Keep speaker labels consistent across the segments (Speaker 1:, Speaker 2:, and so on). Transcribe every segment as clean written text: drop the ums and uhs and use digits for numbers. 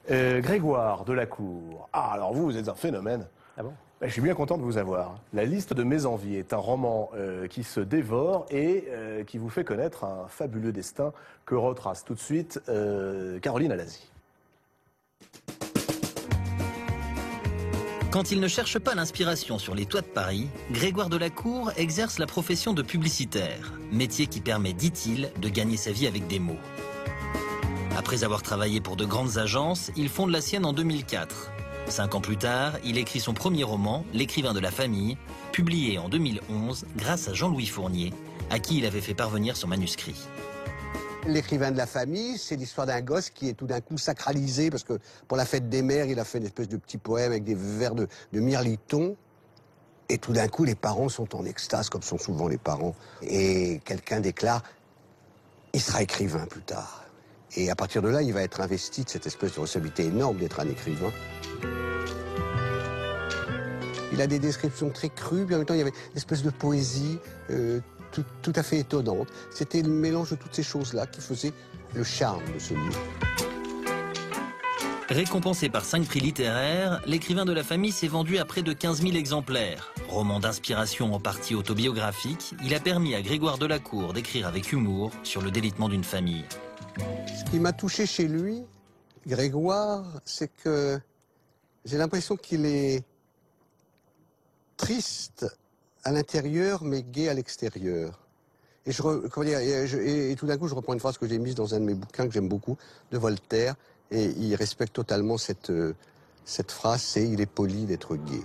Speaker 1: Grégoire Delacour. Ah, alors vous êtes un phénomène.
Speaker 2: Ah bon?
Speaker 1: Je suis bien content de vous avoir. La liste de mes envies est un roman qui se dévore et qui vous fait connaître un fabuleux destin que retrace tout de suite Caroline Alasi.
Speaker 3: Quand il ne cherche pas l'inspiration sur les toits de Paris, Grégoire Delacour exerce la profession de publicitaire, métier qui permet, dit-il, de gagner sa vie avec des mots. Après avoir travaillé pour de grandes agences, il fonde la sienne en 2004. 5 ans plus tard, il écrit son premier roman, L'écrivain de la famille, publié en 2011 grâce à Jean-Louis Fournier, à qui il avait fait parvenir son manuscrit.
Speaker 4: L'écrivain de la famille, c'est l'histoire d'un gosse qui est tout d'un coup sacralisé, parce que pour la fête des mères, il a fait une espèce de petit poème avec des vers de mirliton. Et tout d'un coup, les parents sont en extase, comme sont souvent les parents. Et quelqu'un déclare, il sera écrivain plus tard. Et à partir de là, il va être investi de cette espèce de responsabilité énorme d'être un écrivain. Il a des descriptions très crues, puis en même temps, il y avait une espèce de poésie tout à fait étonnante. C'était le mélange de toutes ces choses-là qui faisait le charme de ce livre.
Speaker 3: Récompensé par 5 prix littéraires, L'écrivain de la famille s'est vendu à près de 15 000 exemplaires. Roman d'inspiration en partie autobiographique, il a permis à Grégoire Delacour d'écrire avec humour sur le délitement d'une famille.
Speaker 4: Ce qui m'a touché chez lui, Grégoire, c'est que j'ai l'impression qu'il est triste à l'intérieur, mais gai à l'extérieur. Et, et tout d'un coup, je reprends une phrase que j'ai mise dans un de mes bouquins que j'aime beaucoup, de Voltaire, et il respecte totalement cette phrase, c'est « il est poli d'être gai ».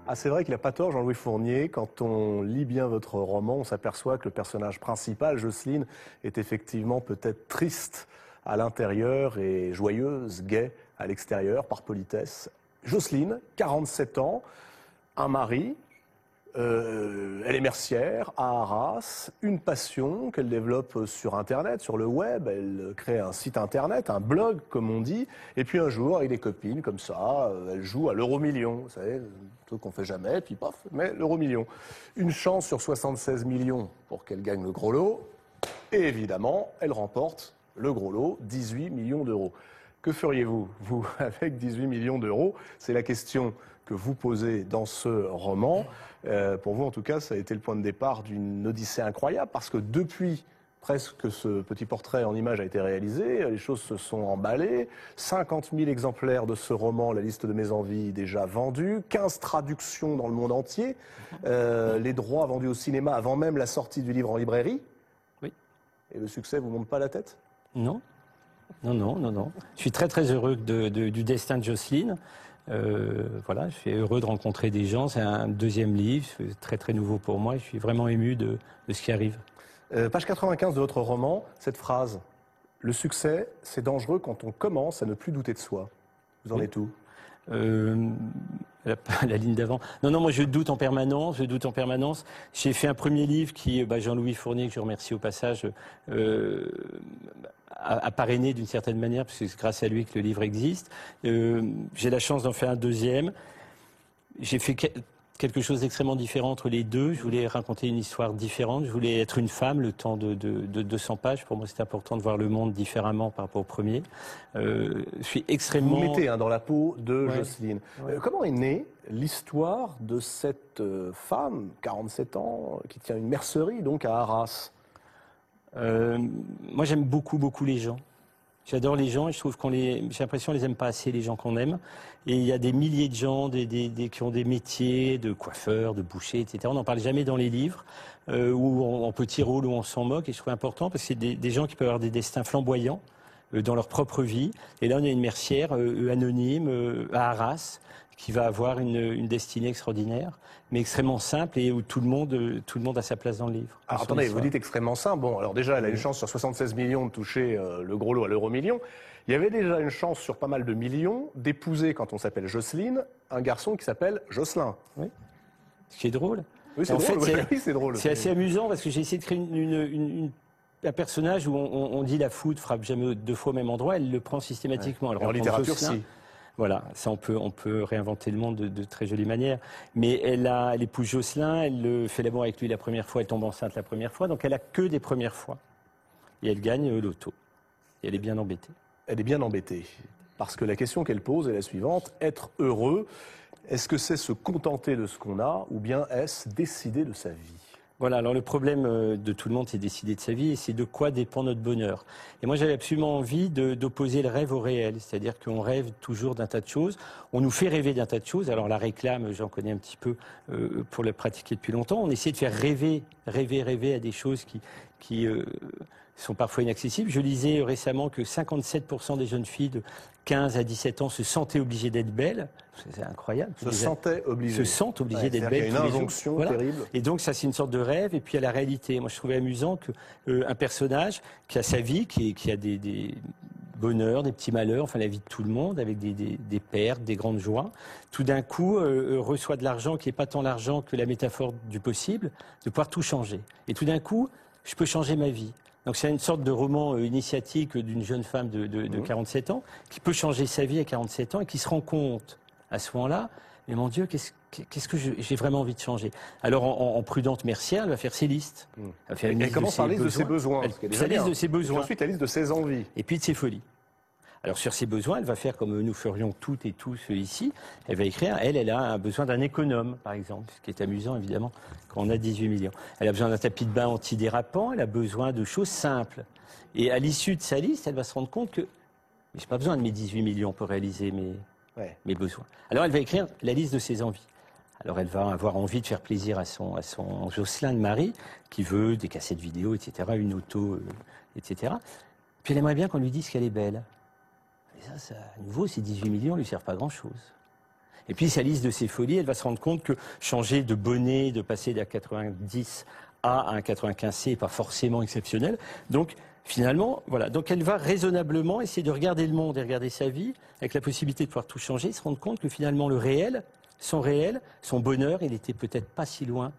Speaker 1: Ah, c'est vrai qu'il n'a pas tort, Jean-Louis Fournier. Quand on lit bien votre roman, on s'aperçoit que le personnage principal, Jocelyne, est effectivement peut-être triste à l'intérieur et joyeuse, gaie à l'extérieur, par politesse. Jocelyne, 47 ans, un mari, elle est mercière à Arras, une passion qu'elle développe sur Internet, sur le web. Elle crée un site Internet, un blog, comme on dit. Et puis un jour, avec des copines, comme ça, elle joue à l'euro-million. Vous savez, un truc qu'on fait jamais, puis paf, mais l'euro-million. Une chance sur 76 millions pour qu'elle gagne le gros lot. Et évidemment, elle remporte le gros lot, 18 millions d'euros. Que feriez-vous, vous, avec 18 millions d'euros? C'est la question que vous posez dans ce roman. Pour vous, en tout cas, ça a été le point de départ d'une odyssée incroyable, parce que depuis presque que ce petit portrait en image a été réalisé, les choses se sont emballées. 50 000 exemplaires de ce roman, La liste de mes envies, déjà vendus. 15 traductions dans le monde entier. Les droits vendus au cinéma avant même la sortie du livre en librairie.
Speaker 2: Oui.
Speaker 1: Et le succès vous monte pas la tête?
Speaker 2: Non. Non. Je suis très très heureux du destin de Jocelyne. Voilà, je suis heureux de rencontrer des gens. C'est un deuxième livre, c'est très très nouveau pour moi. Je suis vraiment ému de ce qui arrive.
Speaker 1: Page 95 de votre roman, cette phrase. Le succès, c'est dangereux quand on commence à ne plus douter de soi. Vous en êtes où?
Speaker 2: La ligne d'avant. Non, moi je doute en permanence. J'ai fait un premier livre qui, Jean-Louis Fournier, que je remercie au passage, a parrainé d'une certaine manière, parce que c'est grâce à lui que le livre existe. J'ai la chance d'en faire un deuxième. J'ai fait quelque chose d'extrêmement différent entre les deux. Je voulais raconter une histoire différente. Je voulais être une femme, le temps de 200 pages. Pour moi, c'est important de voir le monde différemment par rapport au premier. Je suis extrêmement...
Speaker 1: Vous mettez dans la peau de
Speaker 2: Ouais.
Speaker 1: Jocelyne.
Speaker 2: Ouais.
Speaker 1: Comment est née l'histoire de cette femme, 47 ans, qui tient une mercerie donc à Arras?
Speaker 2: Moi, j'aime beaucoup les gens. J'adore les gens et je trouve j'ai l'impression qu'on les aime pas assez, les gens qu'on aime. Et il y a des milliers de gens qui ont des métiers de coiffeurs, de bouchers, etc. On n'en parle jamais dans les livres, ou en petit rôle, où on s'en moque. Et je trouve important parce que c'est des gens qui peuvent avoir des destins flamboyants dans leur propre vie. Et là, on a une mercière anonyme à Arras qui va avoir une destinée extraordinaire, mais extrêmement simple et où tout le monde a sa place dans le livre.
Speaker 1: Alors attendez, vous dites extrêmement simple. Bon, alors déjà, elle a une chance sur 76 millions de toucher le gros lot à l'euro-million. Il y avait déjà une chance sur pas mal de millions d'épouser, quand on s'appelle Jocelyne, un garçon qui s'appelle Jocelyn.
Speaker 2: Oui. Ce qui est drôle.
Speaker 1: Oui, c'est drôle. Oui, c'est drôle.
Speaker 2: C'est assez amusant parce que j'ai essayé de créer un personnage où on dit la foudre frappe jamais 2 fois au même endroit, elle le prend systématiquement.
Speaker 1: Ouais. En littérature, si.
Speaker 2: Voilà, ça on peut réinventer le monde de très jolie manière. Mais elle épouse Jocelyn, elle fait l'amour avec lui la première fois, elle tombe enceinte la première fois, donc elle a que des premières fois. Et elle gagne l'auto. Et elle est bien embêtée.
Speaker 1: elle est bien embêtée. Parce que la question qu'elle pose est la suivante. Être heureux, est-ce que c'est se contenter de ce qu'on a ou bien est-ce décider de sa vie ?
Speaker 2: Voilà, alors le problème de tout le monde, c'est décider de sa vie et c'est de quoi dépend notre bonheur. Et moi, j'avais absolument envie d'opposer le rêve au réel, c'est-à-dire qu'on rêve toujours d'un tas de choses, on nous fait rêver d'un tas de choses. Alors la réclame, j'en connais un petit peu pour la pratiquer depuis longtemps, on essaie de faire rêver à des choses qui sont parfois inaccessibles. Je lisais récemment que 57% des jeunes filles de 15 à 17 ans se sentaient obligées d'être belles. C'est incroyable.
Speaker 1: Se sentent
Speaker 2: obligées d'être belles.
Speaker 1: Il y a une injonction terrible.
Speaker 2: Et donc ça, c'est une sorte de rêve. Et puis il y a la réalité. Moi, je trouvais amusant qu'un personnage qui a sa vie, qui a des bonheurs, des petits malheurs, enfin la vie de tout le monde, avec des pertes, des grandes joies, tout d'un coup reçoit de l'argent qui n'est pas tant l'argent que la métaphore du possible, de pouvoir tout changer. Et tout d'un coup, je peux changer ma vie. Donc c'est une sorte de roman initiatique d'une jeune femme de 47 ans qui peut changer sa vie à 47 ans et qui se rend compte à ce moment-là, mais mon Dieu, qu'est-ce que j'ai vraiment envie de changer? Alors en prudente mercière, elle va faire ses listes.
Speaker 1: Elle commence par la liste de ses besoins.
Speaker 2: Sa liste de ses besoins.
Speaker 1: Et ensuite la liste de ses envies.
Speaker 2: Et puis de ses folies. Alors sur ses besoins, elle va faire comme nous ferions toutes et tous ici. Elle va écrire, elle a un besoin d'un économe, par exemple, ce qui est amusant évidemment quand on a 18 millions. Elle a besoin d'un tapis de bain antidérapant, elle a besoin de choses simples. Et à l'issue de sa liste, elle va se rendre compte que j'ai pas besoin de mes 18 millions pour réaliser mes besoins. Alors elle va écrire la liste de ses envies. Alors elle va avoir envie de faire plaisir à son Jocelyn de mari, qui veut des cassettes vidéo, etc., une auto, etc. Puis elle aimerait bien qu'on lui dise qu'elle est belle. Et ça, à nouveau, ces 18 millions ne lui servent pas grand-chose. Et puis, sa liste de ses folies, elle va se rendre compte que changer de bonnet, de passer d'un 90 A à un 95C n'est pas forcément exceptionnel. Donc, finalement, voilà. Donc, elle va raisonnablement essayer de regarder le monde et regarder sa vie avec la possibilité de pouvoir tout changer et se rendre compte que finalement, le réel, son bonheur, il n'était peut-être pas si loin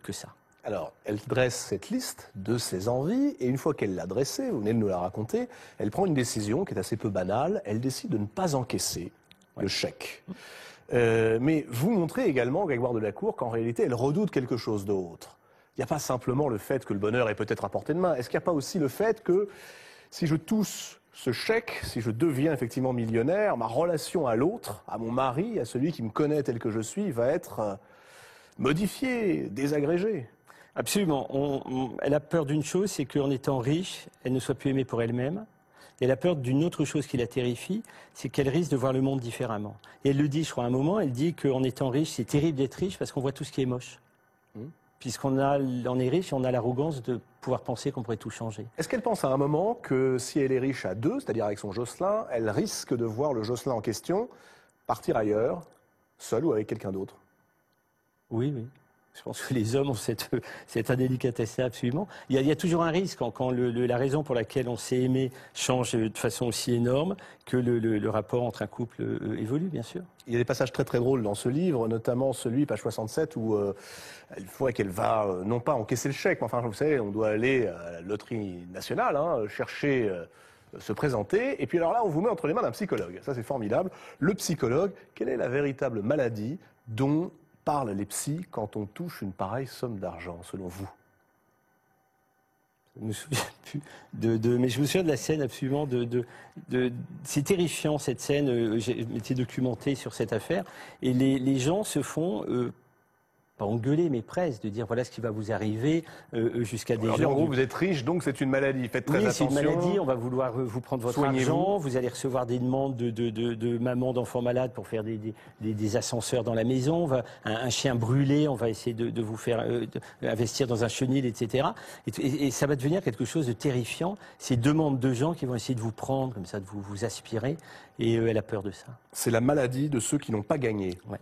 Speaker 2: que ça.
Speaker 1: Alors, elle dresse cette liste de ses envies, et une fois qu'elle l'a dressée, vous venez de nous la raconter, elle prend une décision qui est assez peu banale, elle décide de ne pas encaisser le chèque. Mais vous montrez également, Grégoire Delacour, qu'en réalité, elle redoute quelque chose d'autre. Il n'y a pas simplement le fait que le bonheur est peut-être à portée de main, est-ce qu'il n'y a pas aussi le fait que si je touche ce chèque, si je deviens effectivement millionnaire, ma relation à l'autre, à mon mari, à celui qui me connaît tel que je suis, va être modifiée, désagrégée?
Speaker 2: Absolument. Elle a peur d'une chose, c'est qu'en étant riche, elle ne soit plus aimée pour elle-même. Et elle a peur d'une autre chose qui la terrifie, c'est qu'elle risque de voir le monde différemment. Et elle le dit, je crois, à un moment, elle dit qu'en étant riche, c'est terrible d'être riche parce qu'on voit tout ce qui est moche. Puisqu'on est riche, on a l'arrogance de pouvoir penser qu'on pourrait tout changer.
Speaker 1: Est-ce qu'elle pense à un moment que si elle est riche à deux, c'est-à-dire avec son Jocelyn, elle risque de voir le Jocelyn en question partir ailleurs, seul ou avec quelqu'un d'autre?
Speaker 2: Oui. Je pense que les hommes ont cette indélicatesse-là absolument. Il y a toujours un risque quand la raison pour laquelle on s'est aimé change de façon aussi énorme que le rapport entre un couple évolue, bien sûr.
Speaker 1: Il y a des passages très très drôles dans ce livre, notamment celui, page 67, où il faudrait qu'elle va, non pas encaisser le chèque, mais enfin, vous savez, on doit aller à la loterie nationale, chercher, se présenter, et puis alors là, on vous met entre les mains d'un psychologue. Ça, c'est formidable. Le psychologue, quelle est la véritable maladie dont parlent les psys quand on touche une pareille somme d'argent, selon vous?
Speaker 2: Je me souviens plus mais je me souviens de la scène absolument c'est terrifiant cette scène. J'ai été documenté sur cette affaire et les gens se font pas engueuler, mais presque, de dire voilà ce qui va vous arriver, jusqu'à des gens...
Speaker 1: En gros, vous êtes riche, donc c'est une maladie, faites très attention.
Speaker 2: Oui, c'est une maladie, on va vouloir vous prendre votre argent, vous allez recevoir des demandes de mamans d'enfants malades pour faire des ascenseurs dans la maison, un chien brûlé, on va essayer de vous faire investir dans un chenil, etc. Et ça va devenir quelque chose de terrifiant, ces demandes de gens qui vont essayer de vous prendre, comme ça, de vous aspirer, et elle a peur de ça.
Speaker 1: C'est la maladie de ceux qui n'ont pas gagné.
Speaker 2: Ouais.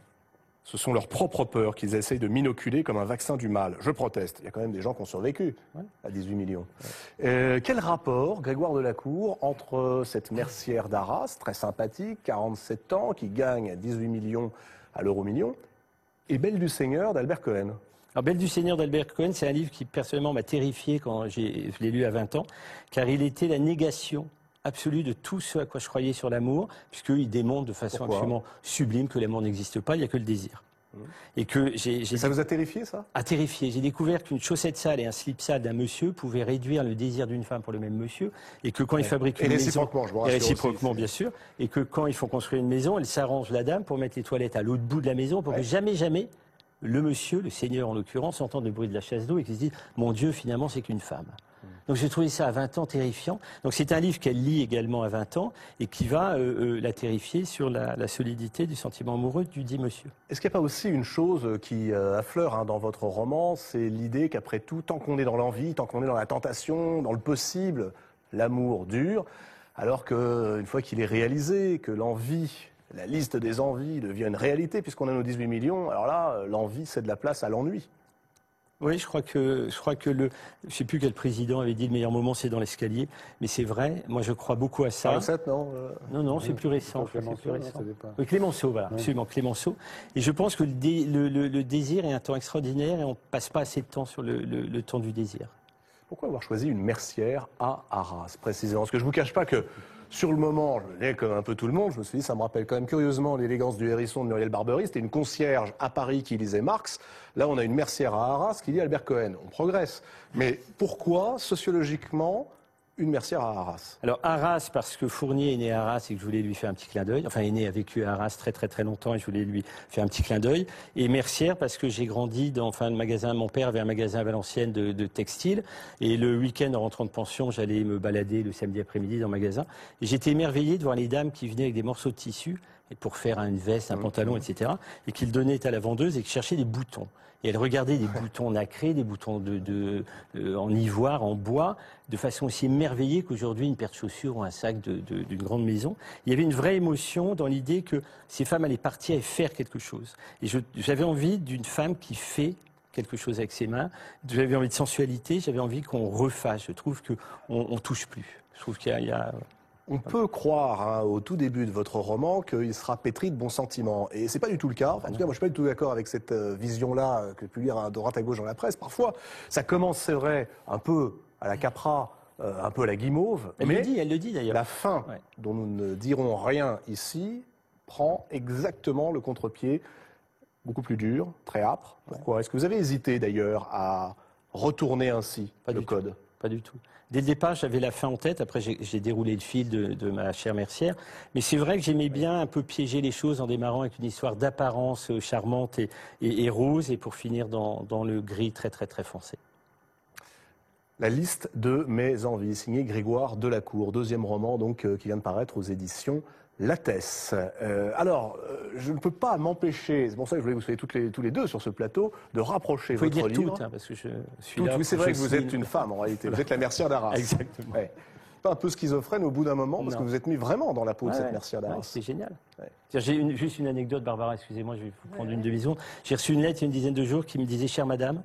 Speaker 1: Ce sont leurs propres peurs qu'ils essayent de m'inoculer comme un vaccin du mal. Je proteste. Il y a quand même des gens qui ont survécu à 18 millions. Quel rapport, Grégoire Delacour, entre cette mercière d'Arras, très sympathique, 47 ans, qui gagne 18 millions à l'euro-million, et Belle du Seigneur d'Albert Cohen?
Speaker 2: Alors, Belle du Seigneur d'Albert Cohen, c'est un livre qui personnellement m'a terrifié quand je l'ai lu à 20 ans, car il était la négation absolue de tout ce à quoi je croyais sur l'amour, puisqu'il démontre de façon absolument sublime que l'amour n'existe pas, il n'y a que le désir. Et que
Speaker 1: Ça vous a terrifié, ça?
Speaker 2: terrifié. J'ai découvert qu'une chaussette sale et un slip sale d'un monsieur pouvaient réduire le désir d'une femme pour le même monsieur, et que quand ils fabriquent une maison,
Speaker 1: réciproquement, je vous rassure
Speaker 2: et réciproquement
Speaker 1: aussi,
Speaker 2: bien sûr, et que quand ils font construire une maison, elle s'arrange la dame pour mettre les toilettes à l'autre bout de la maison pour que jamais le monsieur, le seigneur en l'occurrence, entende le bruit de la chasse d'eau et qu'il se dise mon Dieu, finalement c'est qu'une femme. Donc j'ai trouvé ça à 20 ans terrifiant. Donc c'est un livre qu'elle lit également à 20 ans et qui va la terrifier sur la solidité du sentiment amoureux du dit monsieur.
Speaker 1: Est-ce qu'il n'y a pas aussi une chose qui affleure dans votre roman, c'est l'idée qu'après tout, tant qu'on est dans l'envie, tant qu'on est dans la tentation, dans le possible, l'amour dure, alors qu'une fois qu'il est réalisé, que l'envie, la liste des envies devient une réalité, puisqu'on a nos 18 millions, alors là, l'envie cède la place à l'ennui.
Speaker 2: Oui, je crois que je sais plus quel président avait dit le meilleur moment c'est dans l'escalier, mais c'est vrai. Moi, je crois beaucoup à ça.
Speaker 1: Charles VII, non
Speaker 2: Non, c'est plus récent. Oui, Clémenceau, voilà,
Speaker 1: Oui.
Speaker 2: absolument, Clémenceau. Et je pense que le désir est un temps extraordinaire et on passe pas assez de temps sur le temps du désir.
Speaker 1: Pourquoi avoir choisi une mercière à Arras, précisément? Parce que je ne vous cache pas que, sur le moment, je l'ai comme un peu tout le monde, je me suis dit, ça me rappelle quand même curieusement l'élégance du hérisson de Muriel Barbery. C'était une concierge à Paris qui lisait Marx. Là, on a une mercière à Arras qui lit Albert Cohen. On progresse. Mais pourquoi, sociologiquement, une mercière à Arras?
Speaker 2: Alors Arras, parce que Fournier est né à Arras et que je voulais lui faire un petit clin d'œil. Enfin, a vécu à Arras très longtemps et je voulais lui faire un petit clin d'œil. Et Mercière, parce que j'ai grandi dans le magasin. Mon père avait un magasin à Valenciennes de textile. Et le week-end, en rentrant de pension, j'allais me balader le samedi après-midi dans le magasin. Et j'étais émerveillé de voir les dames qui venaient avec des morceaux de tissu et pour faire une veste, un pantalon, etc. Et qu'ils donnaient à la vendeuse et qui cherchaient des boutons. Et elle regardait des boutons nacrés, des boutons en ivoire, en bois, de façon aussi émerveillée qu'aujourd'hui une paire de chaussures ou un sac d'une grande maison. Il y avait une vraie émotion dans l'idée que ces femmes allaient partir et faire quelque chose. Et j'avais envie d'une femme qui fait quelque chose avec ses mains. J'avais envie de sensualité, j'avais envie qu'on refasse. Je trouve qu'on touche plus. Je trouve qu'il y a
Speaker 1: On peut croire au tout début de votre roman qu'il sera pétri de bons sentiments. Et c'est pas du tout le cas. Enfin, en tout cas, moi, je suis pas du tout d'accord avec cette vision-là que j'ai pu lire à droite à gauche dans la presse. Parfois, ça commence, c'est vrai, un peu à la Capra, un peu à la Guimauve.
Speaker 2: Elle le dit d'ailleurs.
Speaker 1: La fin, dont nous ne dirons rien ici, prend exactement le contre-pied, beaucoup plus dur, très âpre. Pourquoi? Est-ce que vous avez hésité d'ailleurs à retourner ainsi le code?
Speaker 2: Pas du tout. Dès le départ, j'avais la fin en tête. Après, j'ai déroulé le fil de ma chère Mercière. Mais c'est vrai que j'aimais bien un peu piéger les choses en démarrant avec une histoire d'apparence charmante et rose, et pour finir dans le gris très foncé.
Speaker 1: La liste de mes envies, signé Grégoire Delacour, deuxième roman donc qui vient de paraître aux éditions Lattès. Je ne peux pas m'empêcher, c'est pour ça que je voulais que vous soyez tous les deux sur ce plateau, de rapprocher votre livre.
Speaker 2: Il faut dire toutes, parce que je suis là.
Speaker 1: Oui, c'est vrai que vous êtes une femme en réalité, vous êtes la mercière d'Arras.
Speaker 2: Exactement.
Speaker 1: Ouais. Pas un peu schizophrène au bout d'un moment, parce que vous êtes mis vraiment dans la peau de cette mercière d'Arras.
Speaker 2: C'est génial. J'ai juste une anecdote, Barbara, excusez-moi, je vais vous prendre une demi-seconde. J'ai reçu une lettre il y a une dizaine de jours qui me disait « Chère madame,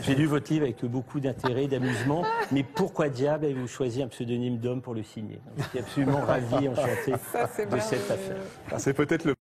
Speaker 2: j'ai lu votre livre avec beaucoup d'intérêt, d'amusement, mais pourquoi diable avez-vous choisi un pseudonyme d'homme pour le signer ?» Je suis absolument ravi, enchanté de cette affaire.
Speaker 1: C'est peut-être le